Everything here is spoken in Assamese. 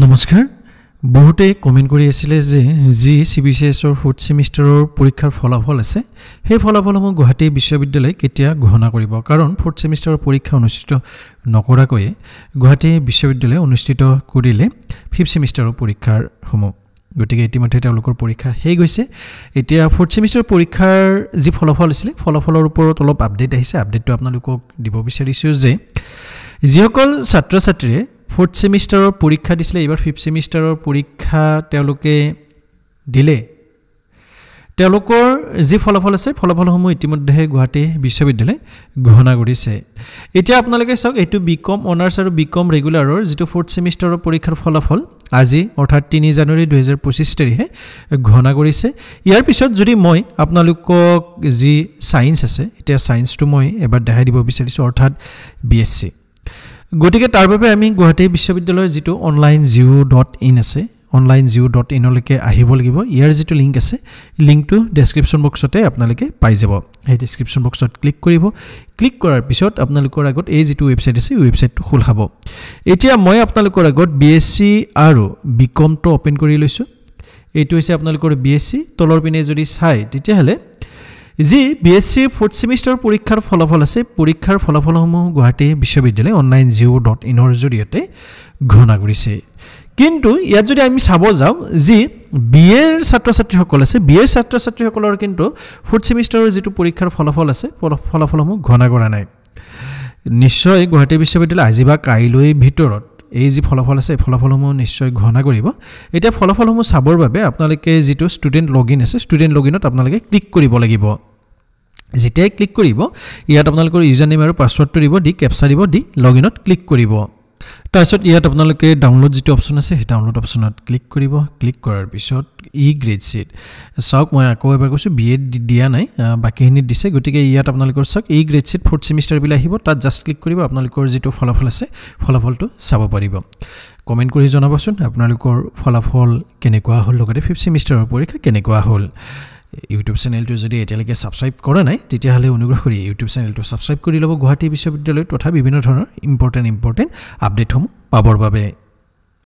নমস্কাৰ বহুতে কমেন্ট কৰি আছিল যে জি সিবিএছৰ 4th সেমিষ্টাৰৰ পৰীক্ষাৰ ফলাফল আছে সেই ফলাফলসমূহ গুৱাহাটী বিশ্ববিদ্যালয় কেতিয়া ঘোষণা কৰিব কাৰণ 4th সেমিষ্টাৰৰ পৰীক্ষা অনুষ্ঠিত নকৰাকৈ গুৱাহাটী বিশ্ববিদ্যালয় অনুষ্ঠিত কৰিলে 5th সেমিষ্টাৰৰ পৰীক্ষাৰ সমূহ গতিকে ইতিমধ্যে তেওঁলোকৰ পৰীক্ষা হৈ গৈছে এতিয়া 4th সেমিষ্টাৰৰ পৰীক্ষাৰ যি ফলাফল আছিল ফলাফলৰ ওপৰত অলপ আপডেট আহিছে আপডেটটো আপোনালোকক দিব বিচাৰিছো যে যিসকল ছাত্ৰ ছাত্ৰীয়ে 4th সেমিষ্টাৰৰ পৰীক্ষা দিছিলে এবাৰ 5th সেমিষ্টাৰৰ পৰীক্ষা তেওঁলোকে দিলে তেওঁলোকৰ যি ফলাফল আছে ফলাফলসমূহ ইতিমধ্যে গুৱাহাটী বিশ্ববিদ্যালয় ঘোষণা কৰিছে এতিয়া আপোনালোকে চাওক এটো বিকম অনাৰ্স আৰু বিকম ৰেগুলাৰৰ যেটো 4th সেমিষ্টাৰৰ পৰীক্ষাৰ ফলাফল আজি অৰ্থাৎ 3 জানুৱাৰী 2025 তাৰিখে ঘোষণা কৰিছে ইয়াৰ পিছত যদি মই আপোনালোকক যি সায়েন্স আছে এতিয়া সায়েন্সটো মই এবাৰ দেখাই দিব বিচাৰিছো অৰ্থাৎ বিএসসি গটিকে তাৰ বাবে আমি গুৱাহাটী বিশ্ববিদ্যালয়ৰ যেটো online.geo.in আছে online.geo.in লকে আহিব লাগিব ইয়াৰ যেটো লিংক আছে লিংকটো ডেসক্ৰিপচন বক্সতে আপোনালোকে পাই যাব এই ডেসক্ৰিপচন বক্সত ক্লিক কৰিব ক্লিক কৰাৰ পিছত আপোনালোকৰ আগত এই যেটো ওয়েবসাইট আছে ওয়েবসাইটটো খোল খাব এতিয়া মই আপোনালোকৰ আগত বিএসসি আৰু বিকম টো ওপেন কৰি লৈছো এইটো হৈছে আপোনালোকৰ বিএসসি তলৰ পিনে যদি চাই তেতিয়া হলে জি বিএসসি 4th সেমিষ্টাৰ পৰীক্ষাৰ ফলাফল আছে পৰীক্ষাৰ ফলাফলসমূহ গুৱাহাটী বিশ্ববিদ্যালয় online.geo.in ৰ জৰিয়তে ঘোষণা কৰিছে কিন্তু ইয়াত যদি আমি চাব যাও জি বিএৰ ছাত্ৰ ছাত্ৰীসকল আছে বিএৰ ছাত্ৰ ছাত্ৰীসকলৰ কিন্তু 4th সেমিষ্টাৰৰ যেটো পৰীক্ষাৰ ফলাফল আছে ফলাফলসমূহ ঘোষণা কৰা নাই নিশ্চয় গুৱাহাটী বিশ্ববিদ্যালয় আজি বা কাইলৈ ভিতৰত এই যি ফলাফল আছে ফলাফলসমূহ নিশ্চয় ঘোষণা কৰিব এটা ফলাফলসমূহ চাবৰ বাবে আপোনালোকে যেটো ষ্টুডেন্ট লগইন আছে ষ্টুডেন্ট লগইনত আপোনালোকে ক্লিক কৰিব লাগিব যেতিয়াই ক্লিক কৰিব ইয়াত আপোনালোকৰ ইউজাৰ নেম আৰু পাছৱৰ্ডটো দিব দি ক্যাপচা দিব দি লগইনত ক্লিক কৰিব তাৰপিছত ইয়াত আপোনালোকে ডাউনলোড যেটো অপচন আছে সেই ডাউনলোড অপচনত ক্লিক কৰিব ক্লিক কৰাৰ পিছত ই গ্ৰেড শীট চাওক মই আকৌ এবাৰ কৈছো বিএ দিয়া নাই বাকিখিনি দিছে গটিকে ইয়াত আপোনালোকৰ চাওক E grade sheet 4th semester বিলা আহিব তাত জাস্ট ক্লিক কৰিব আপোনালোকৰ যেটো ফলাফল আছে ফলাফলটো চাব পাৰিব কমেন্ট কৰি জনাবচোন আপোনালোকৰ ফলাফল কেনেকুৱা হল লগতে 5th সেমিষ্টাৰৰ পৰীক্ষা কেনেকুৱা হল ইউটিউব চেনেলটো যদি এতিয়ালৈকে সাবস্ক্ৰাইব কৰা নাই তেতিয়া হলে অনুগ্ৰহ কৰি ইউটিউব চেনেলটো সাবস্ক্ৰাইব কৰি লব গুৱাহাটী বিশ্ববিদ্যালয় তথা বিভিন্ন ধৰণৰ ইম্পৰ্টেন্ট আপডেটসমূহ পাবৰ বাবে